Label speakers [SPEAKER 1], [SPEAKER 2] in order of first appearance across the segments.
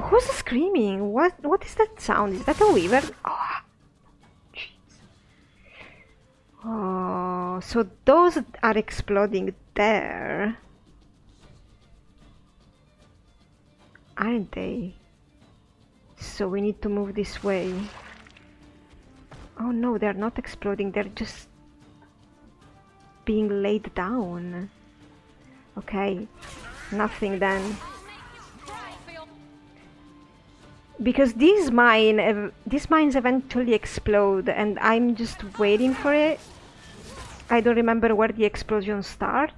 [SPEAKER 1] Who's screaming? What is that sound? Is that a weaver? Oh, jeez. Oh, so those are exploding there, aren't they? So we need to move this way. Oh no, they're not exploding, they're just being laid down. Okay, nothing then. Because these mines eventually explode and I'm just waiting for it. I don't remember where the explosions start.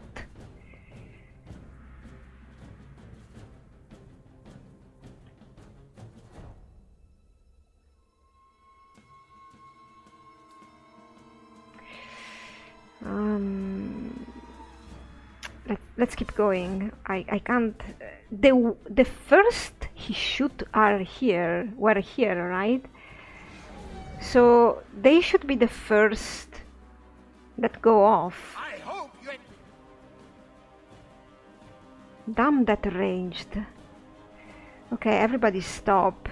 [SPEAKER 1] Let's keep going. I can't. The first he shoot are here. Were here, right? So they should be the first that go off. Damn that ranged. Okay, everybody stop.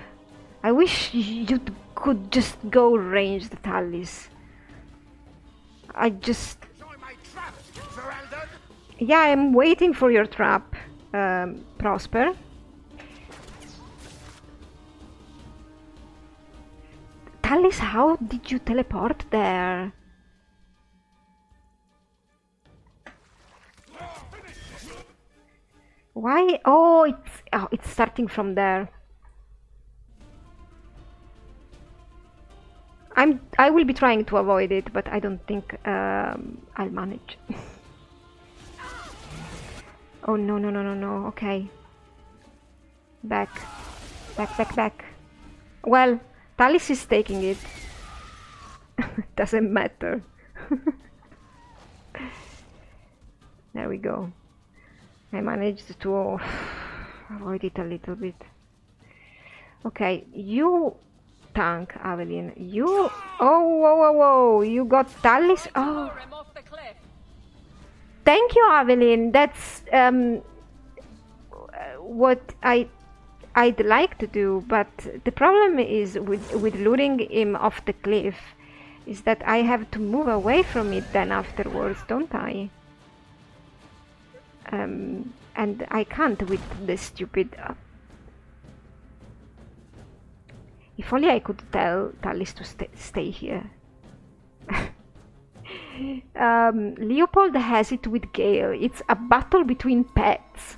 [SPEAKER 1] I wish you could just go ranged, Tallis. I just... Yeah, I'm waiting for your trap, Prosper. Tallis, how did you teleport there? Why? Oh, it's starting from there. I will be trying to avoid it, but I don't think I'll manage. Oh no no no no no! Okay. Back. Well, Tallis is taking it. Doesn't matter. There we go. I managed to avoid it a little bit. Okay, you tank, Aveline. You... Oh, whoa. You got Tallis? Oh. Thank you, Aveline. That's what I'd like to do, but the problem is with luring him off the cliff is that I have to move away from it then afterwards, don't I? And I can't with the stupid... If only I could tell Tallis to stay here. Leopold has it with Gale. It's a battle between pets.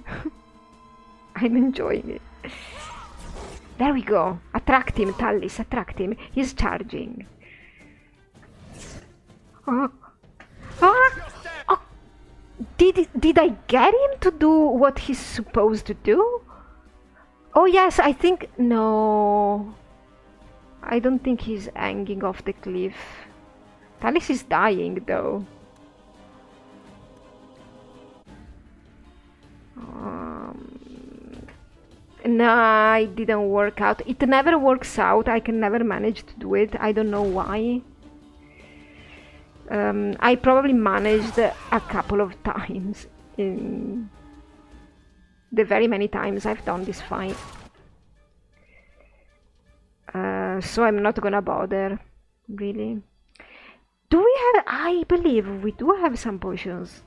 [SPEAKER 1] I'm enjoying it. There we go. Attract him, Tallis, attract him. He's charging. Oh. Did I get him to do what he's supposed to do? Oh yes, I think... No. I don't think he's hanging off the cliff. Tallis is dying though. Nah, it didn't work out. It never works out. I can never manage to do it. I don't know why. I probably managed a couple of times in the very many times I've done this fight. So I'm not gonna bother, really. Do we have... I believe we do have some potions,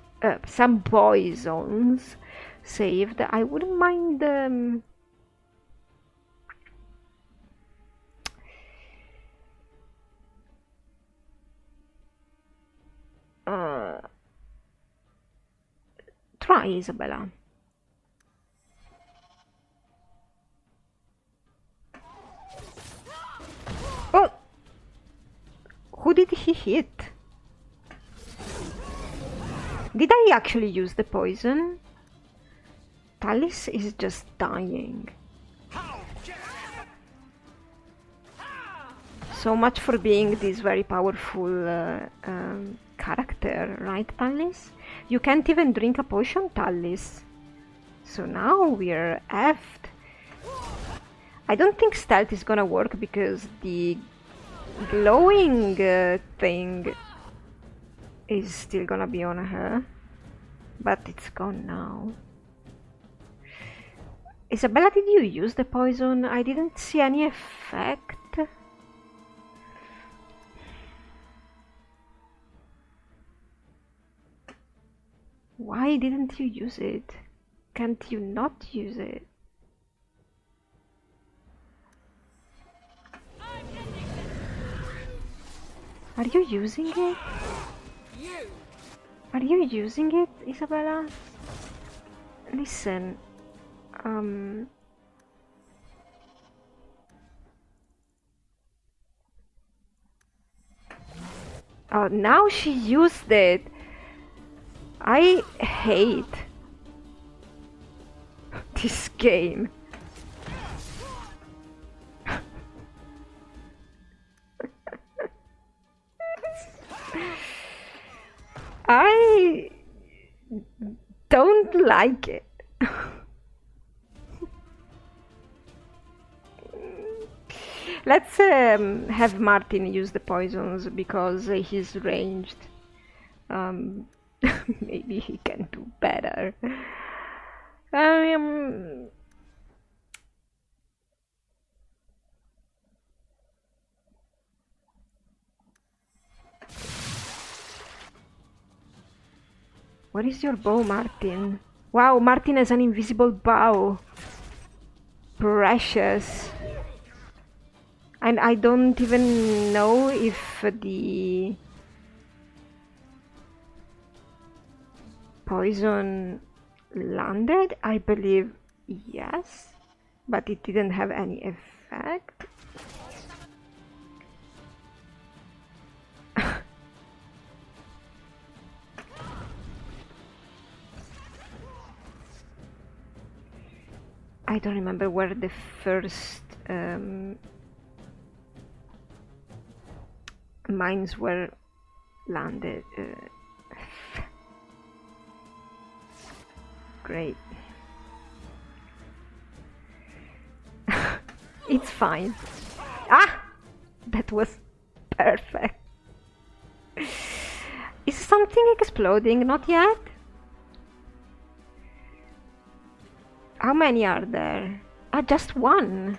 [SPEAKER 1] some poisons saved. I wouldn't mind... Try, Isabella. Oh! Who did he hit? Did I actually use the poison? Tallis is just dying. So much for being this very powerful character, right, Tallis? You can't even drink a potion, Tallis. So now we're effed. I don't think stealth is gonna work because the glowing thing is still gonna be on her. But it's gone now. Isabella, did you use the poison? I didn't see any effect. Why didn't you use it? Can't you not use it? Are you using it? Are you using it, Isabella? Listen, oh, now she used it. I hate this game. I don't like it. Let's have Martin use the poisons because he's ranged. Maybe he can do better. What is your bow, Martin? Wow, Martin has an invisible bow. Precious. And I don't even know if the poison landed. I believe yes, but it didn't have any effect. I don't remember where the first mines were landed. Great. It's fine. Ah! That was perfect. Is something exploding? Not yet? How many are there? Ah, just one.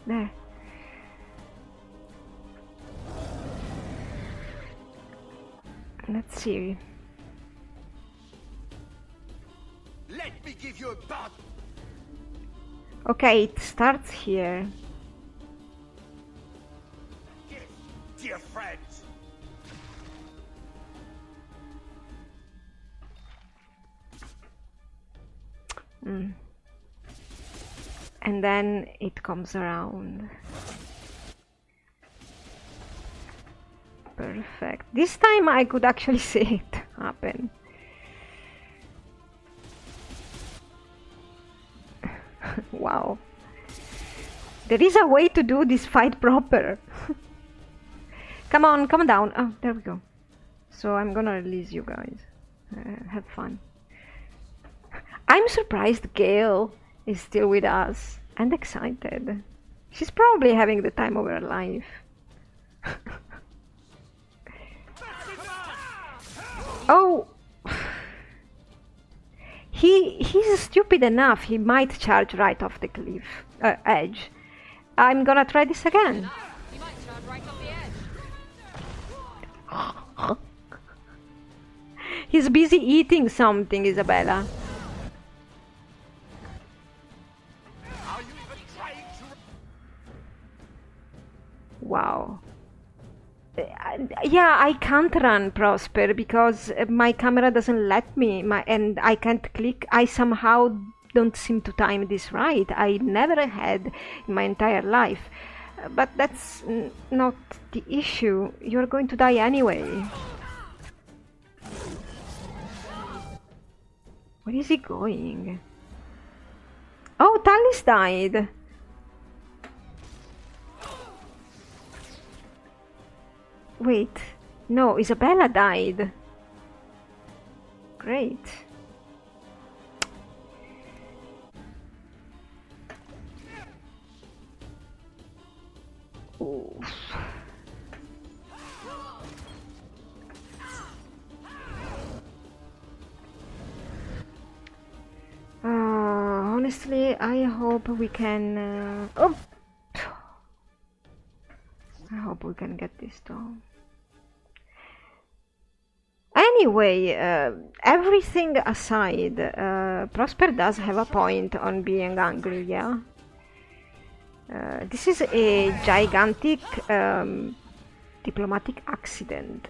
[SPEAKER 1] There. Let's see.
[SPEAKER 2] Let me give you a bath.
[SPEAKER 1] Okay, it starts here.
[SPEAKER 2] Yes, dear friends.
[SPEAKER 1] And then it comes around. Perfect. This time I could actually see it happen. Wow. There is a way to do this fight proper. Come on, come down. Oh, there we go. So I'm gonna release you guys. Have fun. I'm surprised Gale is still with us and excited. She's probably having the time of her life. Oh! He's stupid enough, he might charge right off the cliff edge. I'm gonna try this again.
[SPEAKER 3] You might charge right off the edge.
[SPEAKER 1] He's busy eating something, Isabella.
[SPEAKER 2] Are you even trying to?
[SPEAKER 1] Wow. Yeah, I can't run, Prosper, because my camera doesn't let me, and I can't click. I somehow don't seem to time this right. I never had in my entire life. But that's not the issue. You're going to die anyway. Where is he going? Oh, Tallis died. Wait, no, Isabella died. Great. Oof. honestly, I hope we can... oh! I hope we can get this done. Anyway, everything aside, Prosper does have a point on being angry, yeah? This is a gigantic diplomatic accident.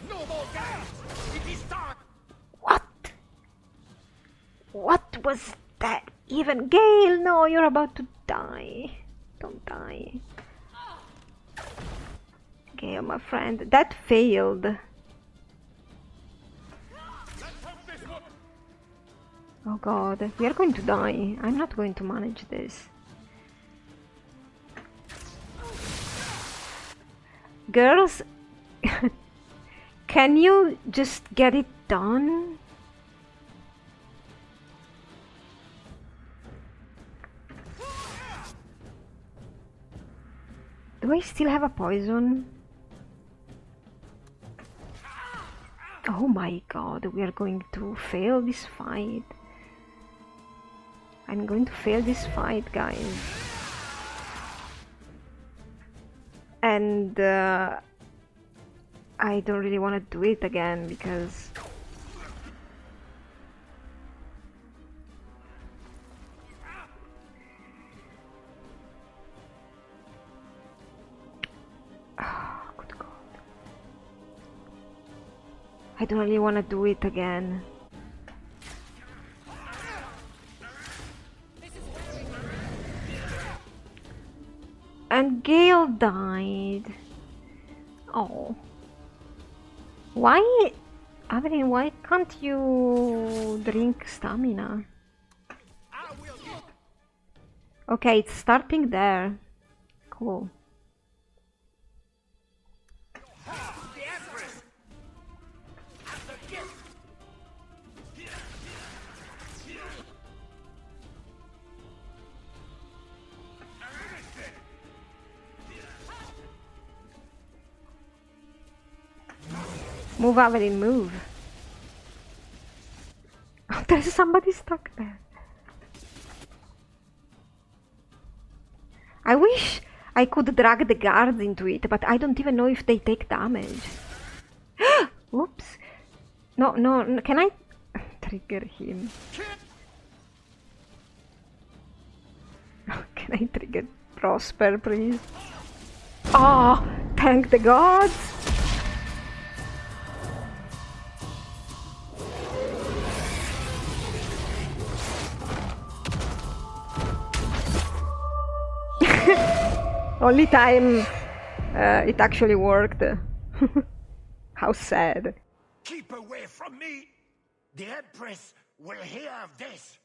[SPEAKER 2] No more gas! It is dark!
[SPEAKER 1] What? What was that? Even Gale? No, you're about to die. Don't die. Gale, my friend, that failed.
[SPEAKER 2] Let's hope this one.
[SPEAKER 1] Oh god, we are going to die. I'm not going to manage this. Girls, can you just get it done? Do I still have a poison? Oh my god, we are going to fail this fight. I'm going to fail this fight, guys. And I don't really want to do it again because good god. I don't really want to do it again. And Gale died. Oh. Why? Evelyn, why can't you drink stamina?
[SPEAKER 2] I will get
[SPEAKER 1] Okay, it's starting there. Cool.
[SPEAKER 2] the Empress and the gift.
[SPEAKER 1] Move, Evelyn, move. There's somebody stuck there. I wish I could drag the guards into it, but I don't even know if they take damage. Oops. No, no, can I trigger him? Can I trigger Prosper, please? Oh, thank the gods! Only time it actually worked. How sad.
[SPEAKER 2] Keep away from me. The Empress will hear of this.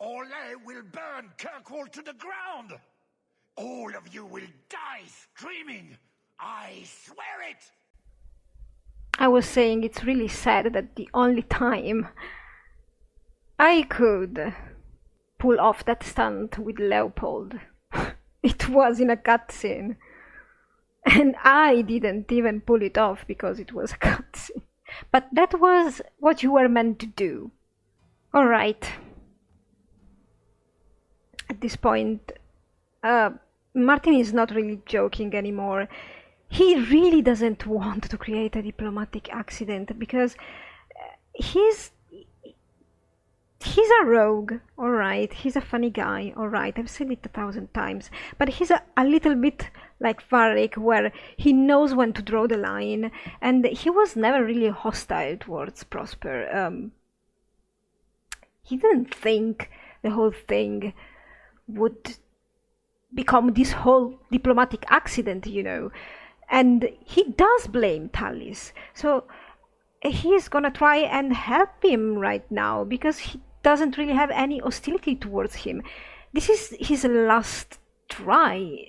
[SPEAKER 2] Orlais will burn Kirkwall to the ground. All of you will die screaming. I swear it.
[SPEAKER 1] I was saying it's really sad that the only time I could pull off that stunt with Leopold, it was in a cutscene. And I didn't even pull it off because it was a cutscene. But that was what you were meant to do. Alright. At this point, Martin is not really joking anymore. He really doesn't want to create a diplomatic accident because he's a rogue, alright, he's a funny guy, alright, I've said it 1,000 times, but he's a little bit like Varric, where he knows when to draw the line, and he was never really hostile towards Prosper. He didn't think the whole thing would become this whole diplomatic accident, you know, and he does blame Tallis, so he's gonna try and help him right now, because he doesn't really have any hostility towards him. This is his last try,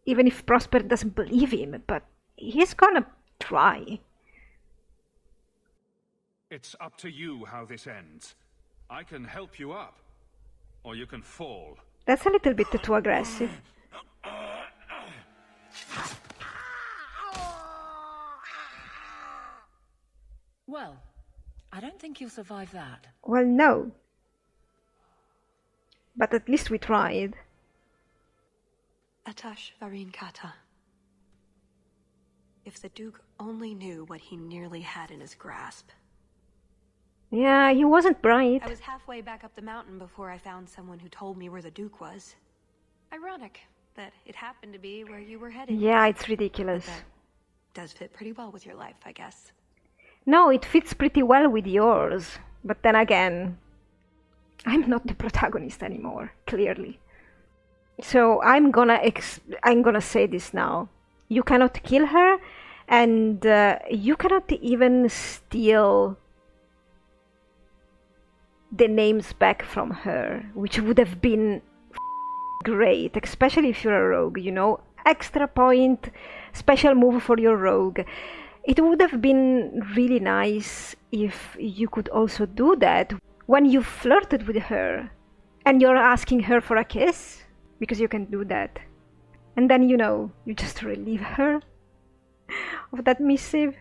[SPEAKER 1] even if Prosper doesn't believe him, but he's gonna try.
[SPEAKER 4] It's up to you how this ends. I can help you up, or you can fall.
[SPEAKER 1] That's a little bit too aggressive.
[SPEAKER 5] Well, I don't think you'll survive that.
[SPEAKER 1] Well, no. But at least we tried.
[SPEAKER 6] Atash Varin Kata. If the Duke only knew what he nearly had in his grasp.
[SPEAKER 1] Yeah, he wasn't bright.
[SPEAKER 6] I was halfway back up the mountain before I found someone who told me where the Duke was. Ironic that it happened to be where you were headed.
[SPEAKER 1] Yeah, it's ridiculous.
[SPEAKER 6] But that does fit pretty well with your life, I guess.
[SPEAKER 1] No, it fits pretty well with yours. But then again, I'm not the protagonist anymore, clearly. So I'm gonna say this now. You cannot kill her, and you cannot even steal the names back from her, which would have been great, especially if you're a rogue, you know? Extra point, special move for your rogue. It would have been really nice if you could also do that when you flirted with her and you're asking her for a kiss, because you can do that. And then, you know, you just relieve her of that missive.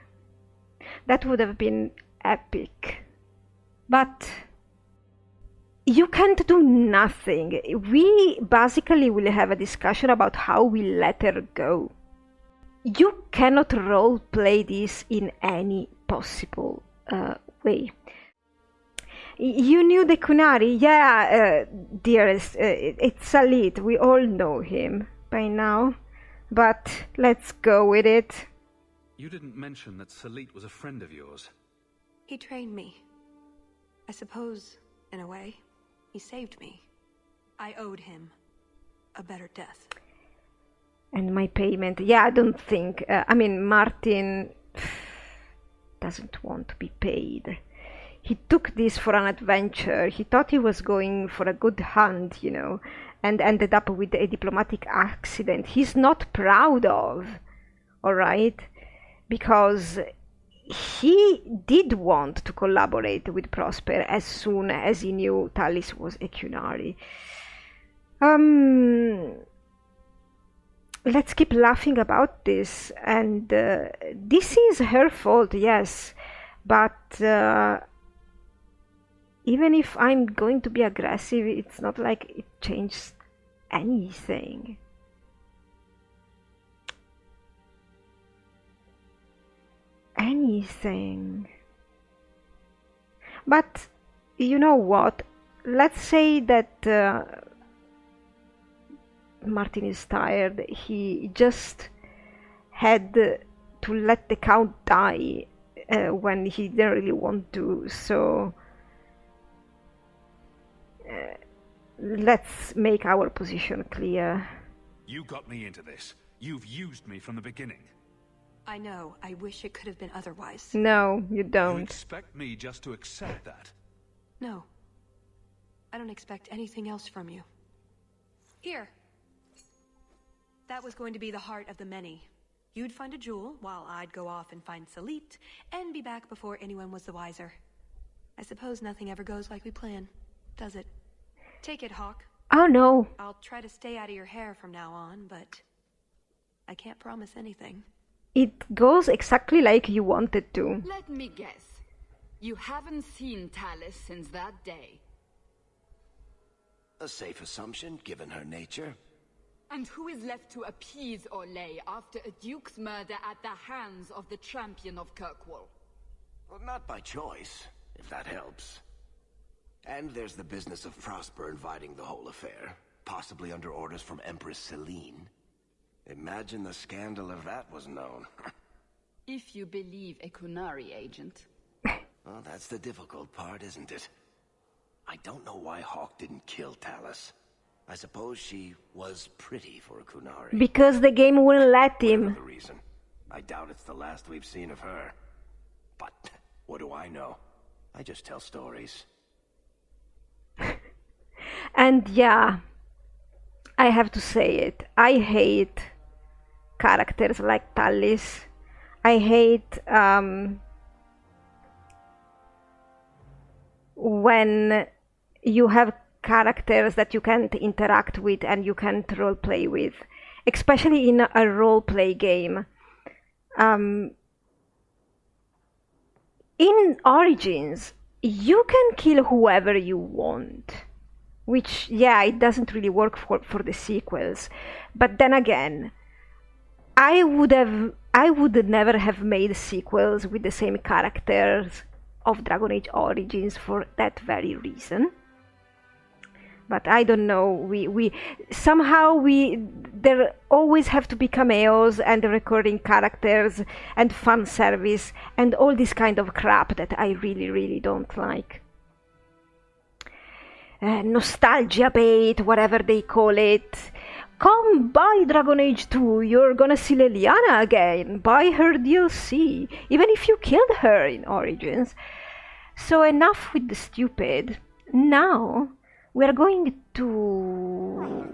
[SPEAKER 1] That would have been epic. But you can't do nothing. We basically will have a discussion about how we let her go. You cannot roleplay this in any possible way. You knew the Kunari? Yeah, dearest, it's Salit. We all know him by now. But let's go with it.
[SPEAKER 4] You didn't mention that Salit was a friend of yours.
[SPEAKER 6] He trained me. I suppose, in a way, he saved me. I owed him a better death.
[SPEAKER 1] And my payment, yeah, I don't think, Martin doesn't want to be paid. He took this for an adventure. He thought he was going for a good hunt, you know, and ended up with a diplomatic accident he's not proud of, all right? Because he did want to collaborate with Prosper as soon as he knew Talis was a Kunari. Let's keep laughing about this, and this is her fault, yes, but even if I'm going to be aggressive, it's not like it changes anything. But you know what? Let's say that Martin is tired. He just had to let the Count die when he didn't really want to. So let's make our position clear.
[SPEAKER 4] You got me into this. You've used me from the beginning.
[SPEAKER 6] I know. I wish it could have been otherwise.
[SPEAKER 1] No, you
[SPEAKER 4] You
[SPEAKER 1] don't.
[SPEAKER 4] expect me just to accept that?
[SPEAKER 6] No. I don't expect anything else from you. Here. That was going to be the heart of the many. You'd find a jewel, while I'd go off and find Salit, and be back before anyone was the wiser. I suppose nothing ever goes like we plan, does it? Take it, Hawke.
[SPEAKER 1] Oh no.
[SPEAKER 6] I'll try to stay out of your hair from now on, but I can't promise anything.
[SPEAKER 1] It goes exactly like you wanted to.
[SPEAKER 3] Let me guess. You haven't seen Talis since that day.
[SPEAKER 2] A safe assumption, given her nature.
[SPEAKER 3] And who is left to appease Orlais after a duke's murder at the hands of the champion of Kirkwall?
[SPEAKER 2] Well, not by choice, if that helps. And there's the business of Prosper inviting the whole affair, possibly under orders from Empress Celine. Imagine the scandal if that was known.
[SPEAKER 3] If you believe a Kunari agent.
[SPEAKER 2] Well, that's the difficult part, isn't it? I don't know why Hawke didn't kill Talis. I suppose she was pretty for a Kunari.
[SPEAKER 1] Because the game wouldn't let him.
[SPEAKER 2] Whatever the reason. I doubt it's the last we've seen of her. But what do I know? I just tell stories.
[SPEAKER 1] And yeah, I have to say it. I hate characters like Talis. I hate when you have characters that you can't interact with and you can't roleplay with, especially in a in Origins, you can kill whoever you want. Which, yeah, it doesn't really work for the sequels. But then again, I would never have made sequels with the same characters of Dragon Age Origins for that very reason. But I don't know, we somehow there always have to be cameos and recurring characters and fan service and all this kind of crap that I really, really don't like. Nostalgia bait, whatever they call it. Come buy Dragon Age 2, you're gonna see Leliana again. Buy her DLC, even if you killed her in Origins. So enough with the stupid. Now we're going to...
[SPEAKER 7] All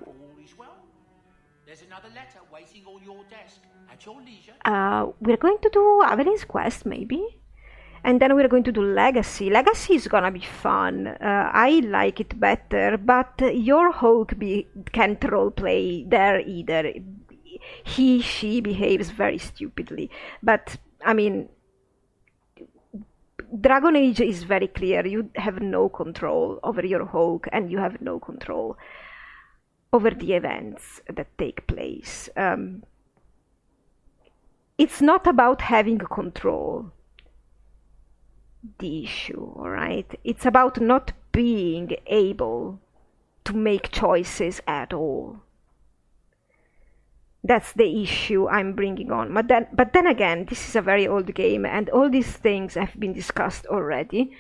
[SPEAKER 7] is well. There's another letter waiting on your desk at your leisure.
[SPEAKER 1] We're going to do Avelin's Quest, maybe? And then we're going to do Legacy. Legacy is gonna be fun. I like it better, but your Hawke can't roleplay there either. She behaves very stupidly. But, I mean, Dragon Age is very clear. You have no control over your Hawke, and you have no control over the events that take place. It's not about having control. The issue, alright? It's about not being able to make choices at all. That's the issue I'm bringing on. But then again, this is a very old game, and all these things have been discussed already.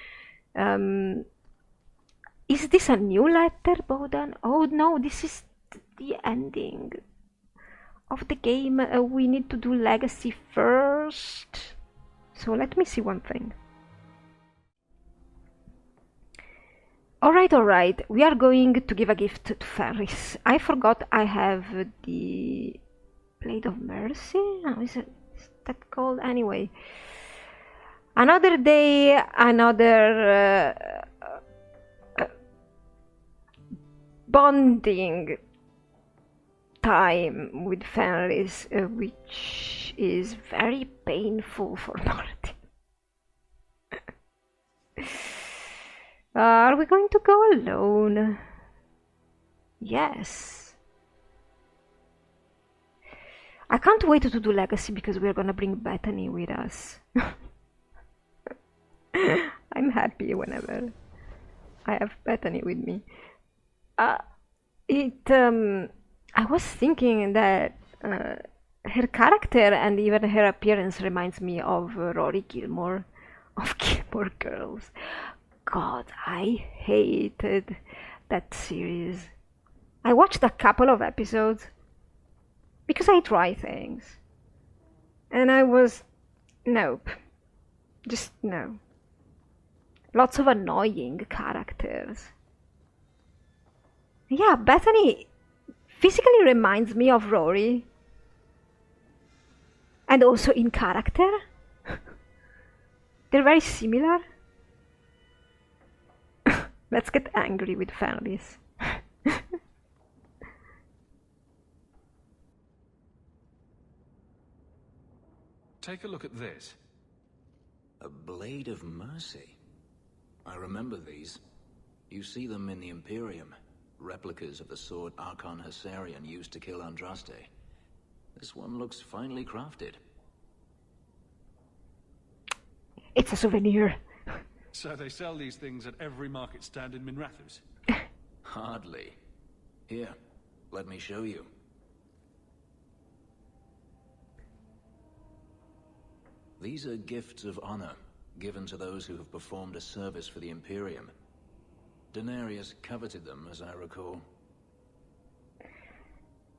[SPEAKER 1] Is this a new letter, Bodan? Oh no, this is the ending of the game. We need to do Legacy first. So let me see one thing. Alright, we are going to give a gift to Fenris. I forgot I have the Blade of Mercy? Oh, is that called? Anyway. Another day, another bonding time with Fenris, which is very painful for Martin. Are we going to go alone? Yes. I can't wait to do Legacy because we're gonna bring Bethany with us. I'm happy whenever I have Bethany with me. I was thinking that her character and even her appearance reminds me of Rory Gilmore, of Gilmore Girls. God, I hated that series. I watched a couple of episodes because I try things. And I was... nope. Just no. Lots of annoying characters. Yeah, Bethany physically reminds me of Rory. And also in character. They're very similar. Let's get angry with Fenris.
[SPEAKER 4] Take a look at this.
[SPEAKER 8] A Blade of Mercy. I remember these. You see them in the Imperium. Replicas of the sword Archon Hessarian used to kill Andraste. This one looks finely crafted.
[SPEAKER 1] It's a souvenir.
[SPEAKER 4] So they sell these things at every market stand in Minrathous?
[SPEAKER 8] Hardly. Here, let me show you. These are gifts of honor, given to those who have performed a service for the Imperium. Denarius coveted them, as I recall.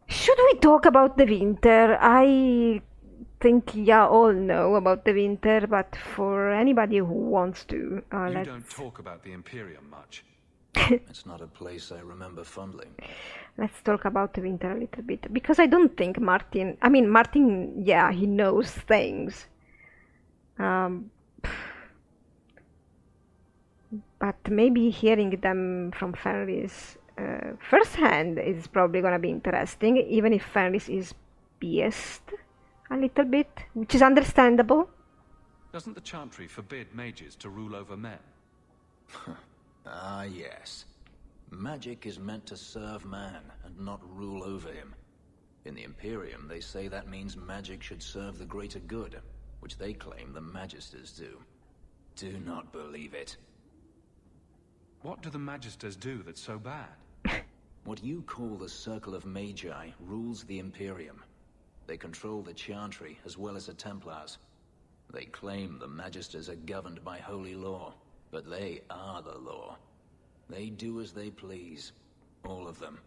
[SPEAKER 1] Should we talk about the winter? I think you all know about the winter, but for anybody who wants to,
[SPEAKER 4] you don't talk about the Imperium much.
[SPEAKER 8] It's not a place I remember fondly.
[SPEAKER 1] Let's talk about the winter a little bit, because I don't think Martin... I mean, Martin, yeah, he knows things. But maybe hearing them from Fenris firsthand is probably gonna be interesting, even if Fenris is biased a little bit, which is understandable.
[SPEAKER 4] Doesn't the Chantry forbid mages to rule over men?
[SPEAKER 8] Ah, yes. Magic is meant to serve man and not rule over him. In the Imperium, they say that means magic should serve the greater good, which they claim the Magisters do. Do not believe it.
[SPEAKER 4] What do the Magisters do that's so bad?
[SPEAKER 8] What you call the Circle of Magi rules the Imperium. They control the Chantry as well as the Templars. They claim the Magisters are governed by holy law, but they are the law. They do as they please. All of them.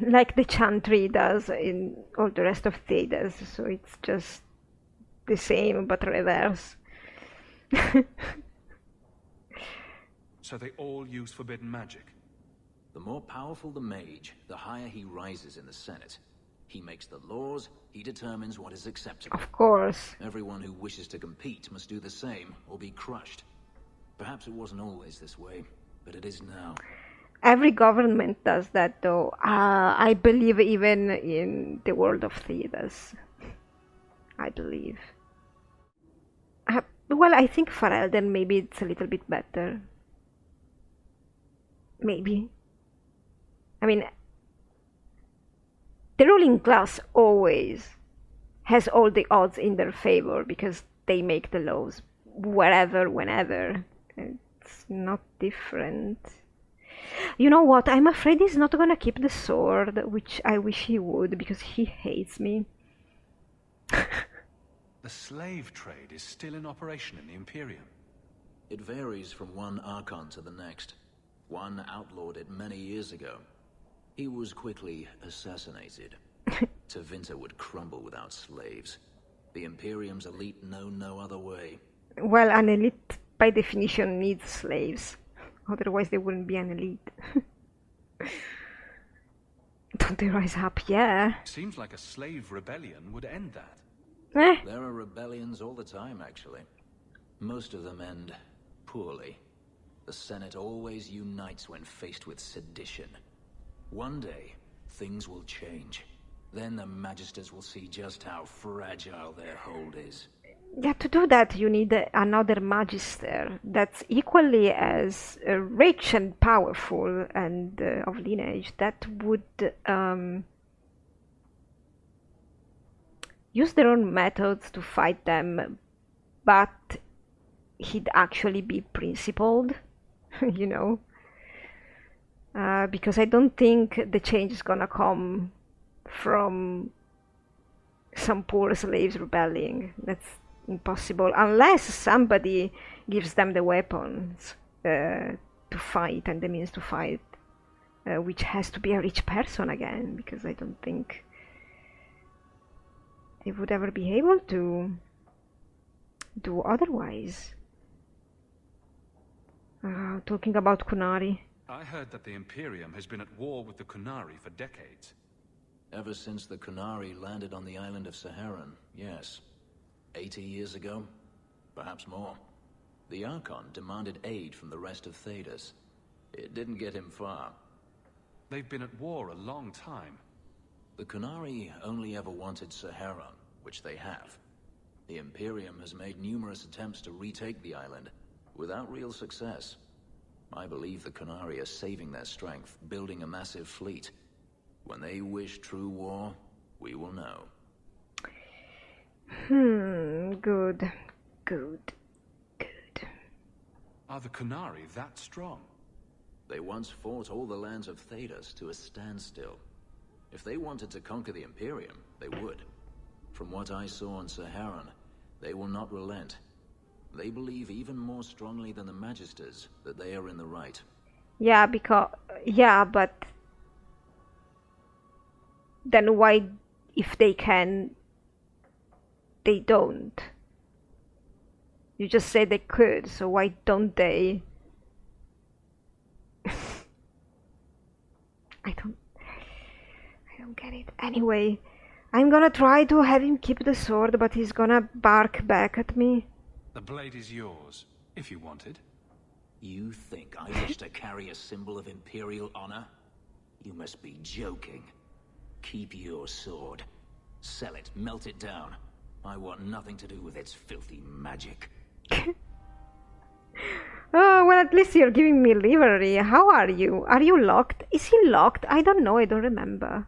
[SPEAKER 1] Like the Chantry does in all the rest of Thedas, so it's just the same but reverse.
[SPEAKER 4] So they all use forbidden magic?
[SPEAKER 8] The more powerful the mage, the higher he rises in the Senate. He makes the laws, he determines what is acceptable.
[SPEAKER 1] Of course.
[SPEAKER 8] Everyone who wishes to compete must do the same, or be crushed. Perhaps it wasn't always this way, but it is now.
[SPEAKER 1] Every government does that, though. I believe even in the world of Thedas. I believe. Well, I think for Elden maybe it's a little bit better. Maybe. I mean, the ruling class always has all the odds in their favor because they make the laws wherever, whenever. It's not different. You know what? I'm afraid he's not gonna keep the sword, which I wish he would because he hates me.
[SPEAKER 4] The slave trade is still in operation in the Imperium.
[SPEAKER 8] It varies from one Archon to the next. One outlawed it many years ago. He was quickly assassinated. Tevinter would crumble without slaves. The Imperium's elite know no other way.
[SPEAKER 1] Well, an elite by definition needs slaves. Otherwise they wouldn't be an elite. Don't they rise up? Yeah.
[SPEAKER 4] Seems like a slave rebellion would end that.
[SPEAKER 8] There are rebellions all the time, actually. Most of them end poorly. The Senate always unites when faced with sedition. One day, things will change. Then the Magisters will see just how fragile their hold is.
[SPEAKER 1] Yeah, to do that you need another Magister that's equally as rich and powerful and of lineage that would use their own methods to fight them, but he'd actually be principled, you know? Because I don't think the change is gonna come from some poor slaves rebelling. That's impossible, unless somebody gives them the weapons to fight and the means to fight, which has to be a rich person again, because I don't think they would ever be able to do otherwise. Talking about Kunari.
[SPEAKER 4] I heard that the Imperium has been at war with the Kunari for decades.
[SPEAKER 8] Ever since the Kunari landed on the island of Saharan, yes. 80 years ago? Perhaps more. The Archon demanded aid from the rest of Thedas. It didn't get him far.
[SPEAKER 4] They've been at war a long time.
[SPEAKER 8] The Kunari only ever wanted Saharan, which they have. The Imperium has made numerous attempts to retake the island, without real success. I believe the Kunari are saving their strength, building a massive fleet. When they wish true war, we will know.
[SPEAKER 1] Good.
[SPEAKER 4] Are the Kunari that strong?
[SPEAKER 8] They once fought all the lands of Thedas to a standstill. If they wanted to conquer the Imperium, they would. From what I saw on Saharan, they will not relent. They believe even more strongly than the Magisters that they are in the right.
[SPEAKER 1] But then why, if they can, they don't? You just said they could, so why don't they? I don't get it. Anyway, I'm gonna try to have him keep the sword, but he's gonna bark back at me.
[SPEAKER 4] The blade is yours, if you want it.
[SPEAKER 8] You think I wish to carry a symbol of Imperial honor? You must be joking. Keep your sword. Sell it, melt it down. I want nothing to do with its filthy magic.
[SPEAKER 1] Oh, well, at least you're giving me livery. How are you? Are you locked? Is he locked? I don't know, I don't remember.